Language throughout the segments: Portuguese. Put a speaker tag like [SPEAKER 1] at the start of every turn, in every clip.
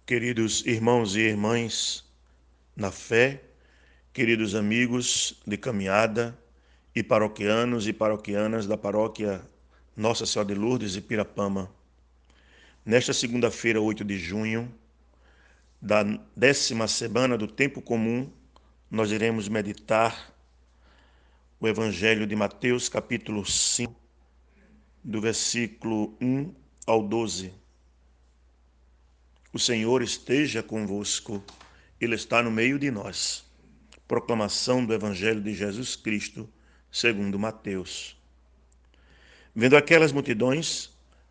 [SPEAKER 1] Queridos irmãos e irmãs na fé, queridos amigos de caminhada e paroquianas da paróquia Nossa Senhora de Lourdes e Pirapama. Nesta segunda-feira, 8 de junho, da 10ª semana do Tempo Comum, nós iremos meditar o Evangelho de Mateus, capítulo 5, do versículo 1 ao 12. O Senhor esteja convosco, Ele está no meio de nós. Proclamação do Evangelho de Jesus Cristo, segundo Mateus. Vendo aquelas multidões,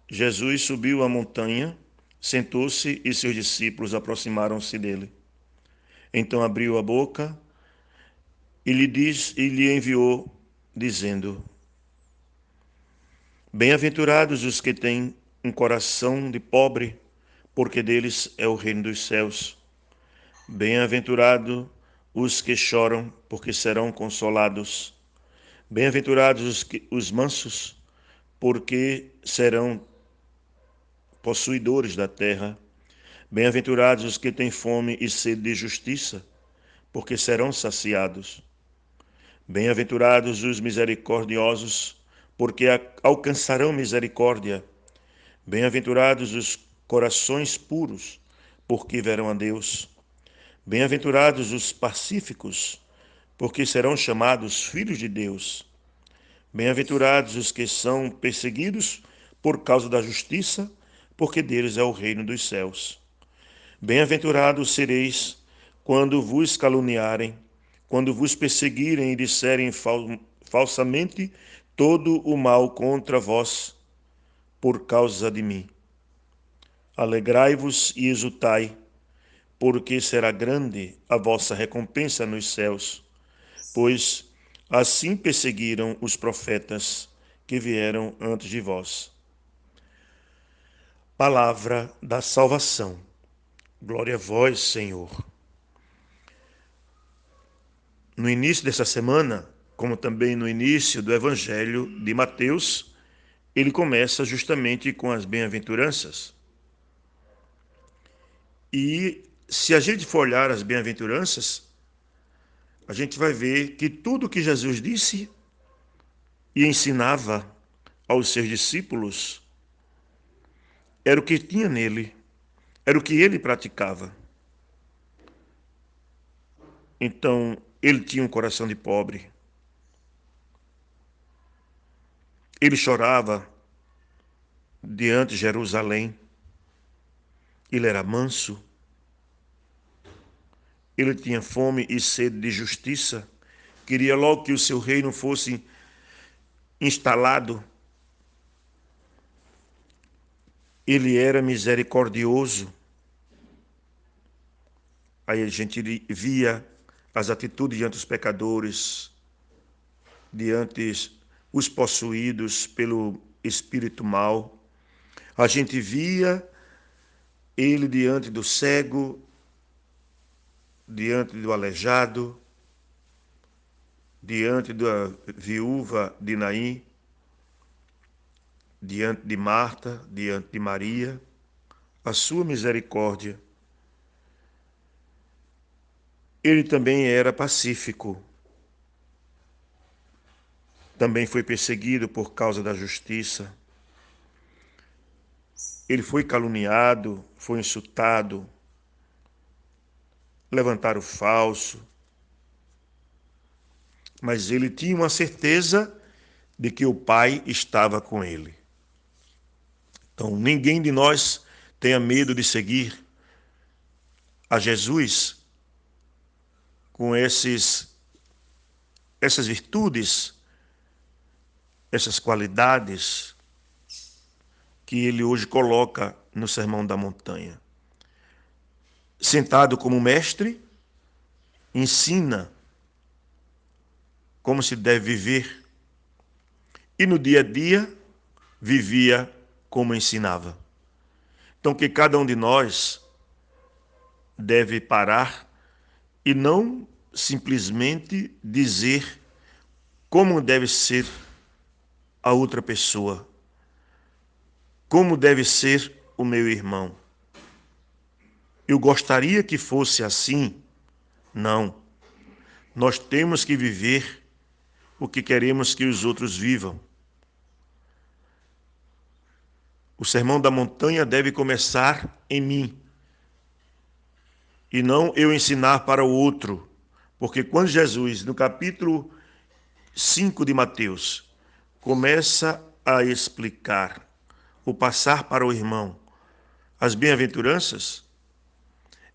[SPEAKER 1] Jesus subiu a montanha, sentou-se e seus discípulos aproximaram-se dele. Então abriu a boca e lhe enviou, dizendo: Bem-aventurados os que têm um coração de pobre, porque deles é o reino dos céus. Bem-aventurados os que choram, porque serão consolados. Bem-aventurados os mansos, porque serão possuidores da terra. Bem-aventurados os que têm fome e sede de justiça, porque serão saciados. Bem-aventurados os misericordiosos, porque alcançarão misericórdia. Bem-aventurados os corações puros, porque verão a Deus. Bem-aventurados os pacíficos, porque serão chamados filhos de Deus. Bem-aventurados os que são perseguidos por causa da justiça, porque deles é o reino dos céus. Bem-aventurados sereis quando vos caluniarem, quando vos perseguirem e disserem falsamente todo o mal contra vós, por causa de mim. Alegrai-vos e exultai, porque será grande a vossa recompensa nos céus, pois assim perseguiram os profetas que vieram antes de vós. Palavra da salvação. Glória a vós, Senhor. No início dessa semana, como também no início do Evangelho de Mateus, ele começa justamente com as bem-aventuranças. E se a gente for olhar as bem-aventuranças, a gente vai ver que tudo que Jesus disse e ensinava aos seus discípulos era o que tinha nele, era o que ele praticava. Então, ele tinha um coração de pobre. Ele chorava diante de Jerusalém. Ele era manso. Ele tinha fome e sede de justiça. Queria logo que o seu reino fosse instalado. Ele era misericordioso. Aí a gente via as atitudes diante dos pecadores, diante os possuídos pelo espírito mau. A gente via ele diante do cego, diante do aleijado, diante da viúva de Naim, diante de Marta, diante de Maria, a sua misericórdia. Ele também era pacífico. Também foi perseguido por causa da justiça. Ele foi caluniado, foi insultado, levantaram falso. Mas ele tinha uma certeza de que o Pai estava com ele. Então, ninguém de nós tenha medo de seguir a Jesus com essas virtudes, essas qualidades que ele hoje coloca no Sermão da Montanha. Sentado como mestre, ensina como se deve viver e no dia a dia vivia como ensinava. Então, que cada um de nós deve parar e não simplesmente dizer como deve ser a outra pessoa, como deve ser o meu irmão. Eu gostaria que fosse assim. Não. Nós temos que viver o que queremos que os outros vivam. O Sermão da Montanha deve começar em mim e não eu ensinar para o outro. Porque quando Jesus, no capítulo 5 de Mateus, começa a explicar o passar para o irmão as bem-aventuranças,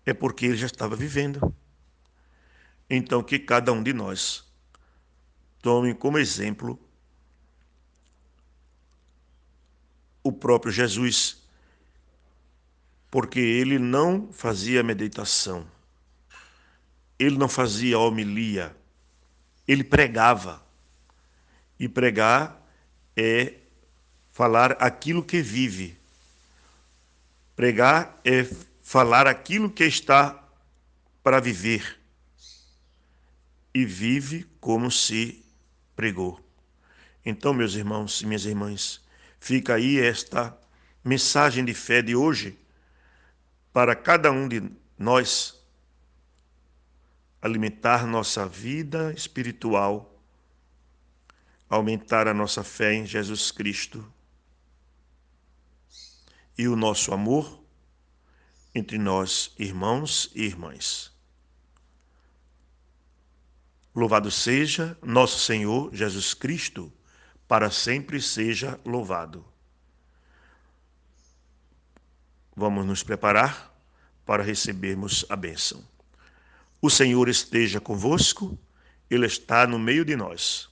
[SPEAKER 1] é porque ele já estava vivendo. Então, que cada um de nós tome como exemplo o próprio Jesus, porque ele não fazia meditação, ele não fazia homilia, ele pregava. E pregar é falar aquilo que vive. Pregar é falar aquilo que está para viver. E vive como se pregou. Então, meus irmãos e minhas irmãs, fica aí esta mensagem de fé de hoje para cada um de nós alimentar nossa vida espiritual, aumentar a nossa fé em Jesus Cristo e o nosso amor entre nós, irmãos e irmãs. Louvado seja nosso Senhor Jesus Cristo, para sempre seja louvado. Vamos nos preparar para recebermos a bênção. O Senhor esteja convosco, Ele está no meio de nós.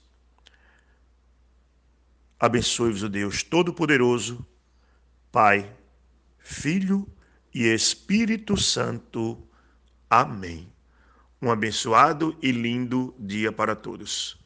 [SPEAKER 1] Abençoe-vos o Deus Todo-Poderoso, Pai, Filho e Espírito Santo. Amém. Um abençoado e lindo dia para todos.